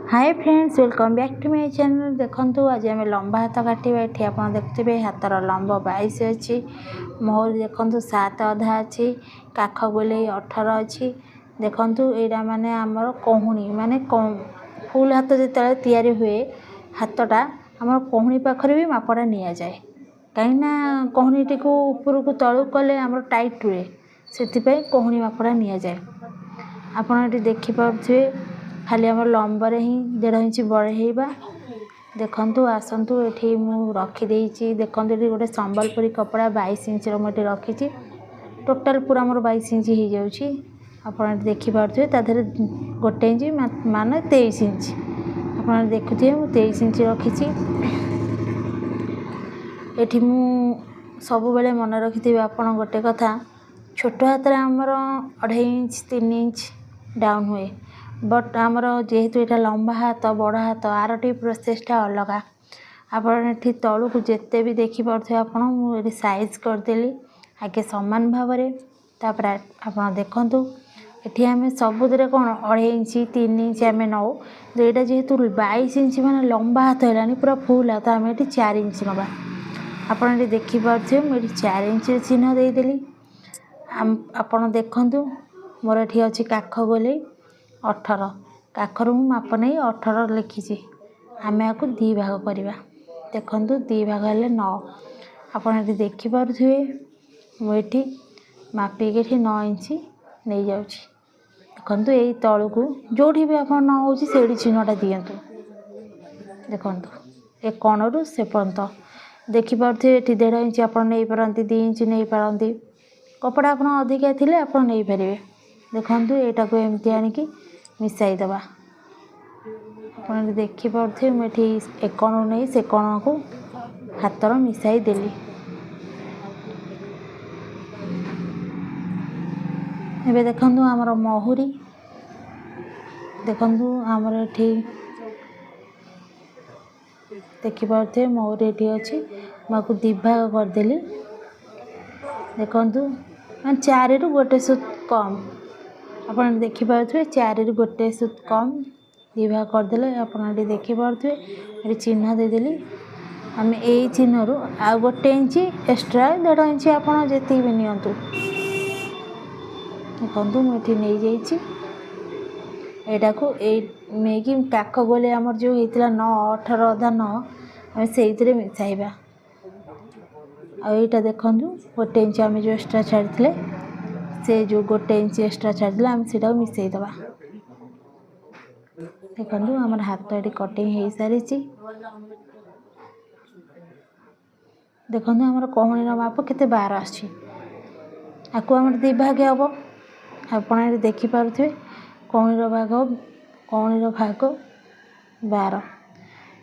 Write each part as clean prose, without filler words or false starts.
Hi friends, welcome back to my channel. देखो आज आम लंबा हाथ काटिबा। ये आप देखते हाथर लंब 22 अच्छी, मोहर देखो 7 अधा अच्छी, काख गोले 18 अच्छी। देखो यहाँ माने आमर कहूणी माने फुल हाथ जो तैयारी हुए हाथटा आम कहूणी पाखरे भी मापटा नि जाए कहीं कहूणी टी ऊपर को तलू कले आम टाइट रुए से कहूणी मापटा नि जाए। आपड़ ये देखिपे खाली आम लंबरे ही 1.5 इंच बढ़ेबा। देखु आसतु ये रखीदे देखो ये गोटे संबलपुरी कपड़ा 22 इंच मुझे रखी। टोटाल पूरा मोर 22 इंच हो जाऊँगी। आप देखिपे तादेह 1 इंच मान 23 इंच आप देखुए मुझे 23 इंच रखी। ये सब बेले मन रखि आप गोटे कथा छोट हाथ आमर 2.5 इंच 3 इंच डाउन हुए, बट आमर जेहेतु यहाँ लंबा हाथ बड़ हाथ आर टी प्रोसेसटा अलग। आपठी तलू को जिते भी देखिपे आप साइज करदेली आगे सामान भाव तापर आप देखु ये आम सबुद कौन 2.5 इंच 3 इंच आम नौ तो यहाँ जेहेतु 22 इंच मैंने लंबा हाथ है पूरा फुल हाथ आम ये 4 इंच नवा। आपड़ ये देखिपे मुझे 4 इंच चिन्ह देदेली। आप देखु मोर ये अच्छी काख गोले 18 काखर माप नहीं 18 लिखी। आम आपको 2 भाग करवा। देखु 2 भाग हेल्ले 9। आपड़ ये देखिपे मुझे मापिक 9 इंच नहीं जाऊँ। देखु यही तलू को जो भी आप न हो चिन्हटा दिंतु। देखु ए कणरू से पर्यंत देखिपे ये 1.5 इंच आप नहीं पारती 2 इंच नहीं पारती कपड़ा आप अधिका थी आप नहीं पारे। देखु यहाँ को एमती आणिकी मिसाईदबा। आप देखिपे मुझे ए कणु नहीं से कण को हाथर मिसाई देली। एबे देखु आमर महुरी देखु आमर ये देखिपे महुरी ये अच्छी मुझे 2 भाग करदेली। देखु मैं 4 रु 1 सूत कम आप देखिपे 4 रु 1 सूत कम 2 भाग करदे। आप देखिपे चिन्ह देदेली। आम यही चिन्ह रु आ 1 इंच एक्सट्रा 1.5 इंच आप जी भी नियंतु। देखु मुझे नहीं जाइए यहाँ को मेकी काख गोले आमर जो होता 9 18 अधा 9 आम से मिसाइबा। आईटा देखु 1 इंच आम जो एक्सट्रा छाड़ी से जो 1 इंच एक्सट्रा छाड़ी आम से मिसाईदबा। देखु आम हाथ ये कटिंग हो सारी। देखु आमर कहूणी माप के 12 आपको आम 2 भाग हम। आप देखिपे कहूणी भाग 12।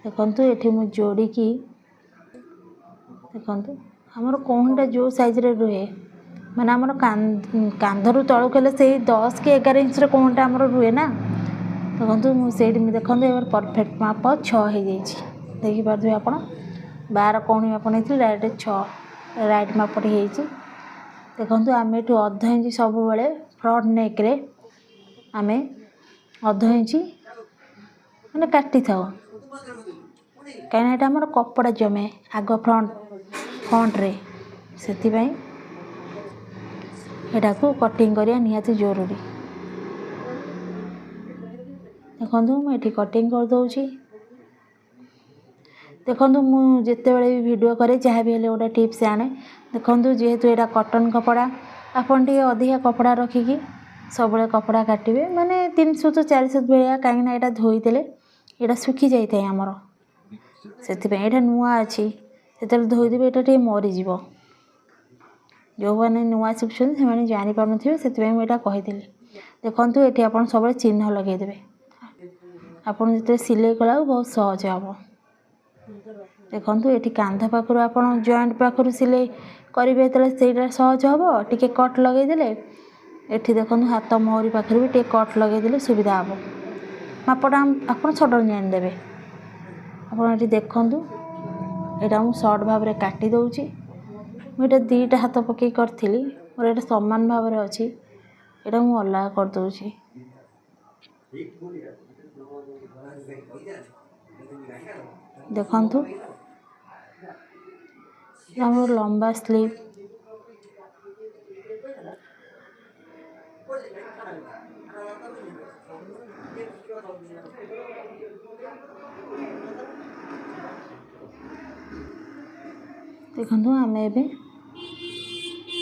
देखु ये मुझे जोड़िकी देखु आमर कहूणीटा जो साइज रुहे माने आमर कांधरू तलू कले से 10 कि 11 इंच कहूणीटा आमर रुहे ना। देखु मुझे देखो परफेक्ट माप 6 हो जाए। देखिपे आप 12 कहूणी माप नहीं डायरेक्ट 6 राइट मापटे हो। देखु आम ये 1/2 इंच सब बेले फ्रंट नेक रे आम 1/2 इंच मैंने काटी था कहीं आमर कपड़ा जमे आग फ्रंट रे से यहाँ को कटिंग करने निहाती जरूरी। देखु मुझे कटिंग करदे। देखु मुझे भी वीडियो करे जहाँ भी गोटे टिप्स आने। देखु जेहेतु यहाँ कॉटन कपड़ा आपन टे अधिका कपड़ा रखिकी सब कपड़ा काटे माने 3 सूत 4 सूत भाया कहीं यहाँ धोईदे यहाँ सुखी जाए आमर से यहाँ नुआ अच्छी से धोईदेवे ये मरीज जो मैंने नुआ शिखुं से जापार से मुझे कहीदेली। देखु ये आप सब चिन्ह लगेदेवे आप जो सिलाई कला बहुत सहज हम। देखु ये कांध पाखर आप जॉइंट पाखर सिलाई करेंगे से सहज हम टे कट लगेदे। ये देखो हाथ मोहरी पाखे भी टे कट लगेदे सुविधा हम मापटा आप सडन जानीदेवे। आप देखु यहाँ मुझे सर्ट भाव में काटी दूची। मुझे 2टा हाथ पकई करी मोर ये सामान भाव में अच्छी यहाँ मुझे अलग करदे। ଦେଖନ୍ତୁ ଆମର ଲମ୍ବା ସ୍ଲିଭ୍। ଦେଖନ୍ତୁ ଆମେ ଏବେ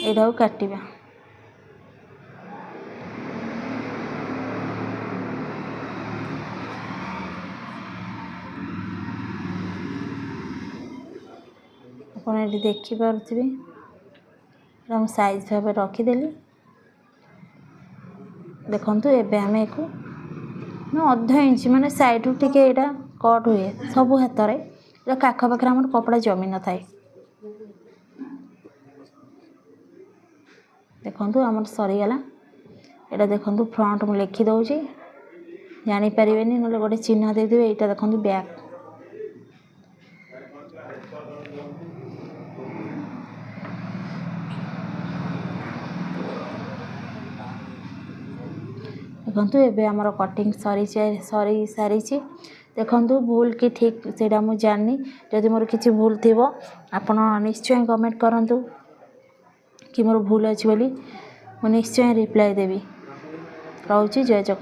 ଏଇଟାକୁ କାଟିବା। ଆପଣ ଏଠି ଦେଖିପାରୁଥିବେ ମୁଁ ସାଇଜ୍ ଭାବେ ରଖିଦେଲି। ଦେଖନ୍ତୁ ଏବେ ଆମେ ଏକୁ ଅଧ ଇଞ୍ଚ ମାନେ ସାଇଡ଼ରୁ ଟିକେ ଏଇଟା କଟ୍ ହୁଏ ସବୁ ହାତରେ, ଏଇଟା କାଖ ପାଖରେ ଆମର କପଡ଼ା ଜମି ନଥାଏ। ଦେଖନ୍ତୁ ଆମର ସରିଗଲା। ଏଇଟା ଦେଖନ୍ତୁ ଫ୍ରଣ୍ଟ ମୁଁ ଲେଖି ଦେଉଛି, ଜାଣିପାରିବେନି, ନହେଲେ ଗୋଟେ ଚିହ୍ନ ଦେଇଦେବେ। ଏଇଟା ଦେଖନ୍ତୁ ବ୍ୟାକ୍। ଦେଖନ୍ତୁ ଏବେ ଆମର କଟିଂ ସରି ସାରିଛି। ଦେଖନ୍ତୁ ଭୁଲ କି ଠିକ୍ ସେଇଟା ମୁଁ ଜାଣିନି। ଯଦି ମୋର କିଛି ଭୁଲ ଥିବ ଆପଣ ନିଶ୍ଚୟ କମେଣ୍ଟ କରନ୍ତୁ କି ମୋର ଭୁଲ ଅଛି ବୋଲି, ମୁଁ ନିଶ୍ଚୟ ରିପ୍ଲାଏ ଦେବି। ରହୁଛି। ଜୟ ଜଗନ୍ନାଥ।